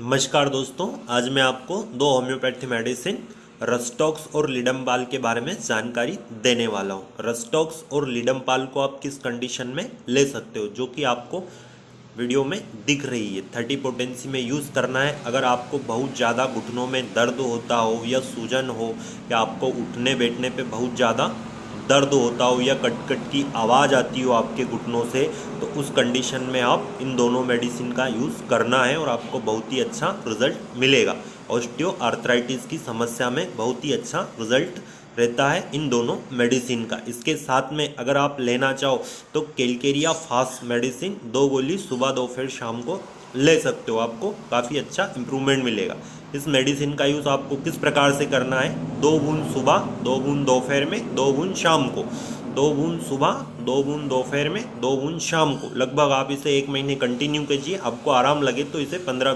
नमस्कार दोस्तों, आज मैं आपको दो होम्योपैथी मेडिसिन रस्टॉक्स और लिडमपाल के बारे में जानकारी देने वाला हूँ। रस्टॉक्स और लिडमपाल को आप किस कंडीशन में ले सकते हो, जो कि आपको वीडियो में दिख रही है। 30 पोटेंसी में यूज़ करना है। अगर आपको बहुत ज़्यादा घुटनों में दर्द होता हो या सूजन हो या आपको उठने बैठने पे बहुत ज़्यादा दर्द होता हो या कट कट की आवाज़ आती हो आपके घुटनों से, तो उस कंडीशन में आप इन दोनों मेडिसिन का यूज़ करना है और आपको बहुत ही अच्छा रिजल्ट मिलेगा। ऑस्टियो आर्थराइटिस की समस्या में बहुत ही अच्छा रिजल्ट रहता है इन दोनों मेडिसिन का। इसके साथ में अगर आप लेना चाहो तो कैलकेरिया फास्ट मेडिसिन 2 गोली सुबह दोपहर शाम को ले सकते हो, आपको काफ़ी अच्छा इम्प्रूवमेंट मिलेगा। इस मेडिसिन का यूज़ आपको किस प्रकार से करना है, 2 बूंद सुबह, 2 बूंद दोपहर में, 2 बूंद शाम को, 2 बूंद सुबह, 2 बूंद दोपहर में, 2 बूंद शाम को। लगभग आप इसे 1 महीने कंटिन्यू कीजिए। आपको आराम लगे तो इसे 15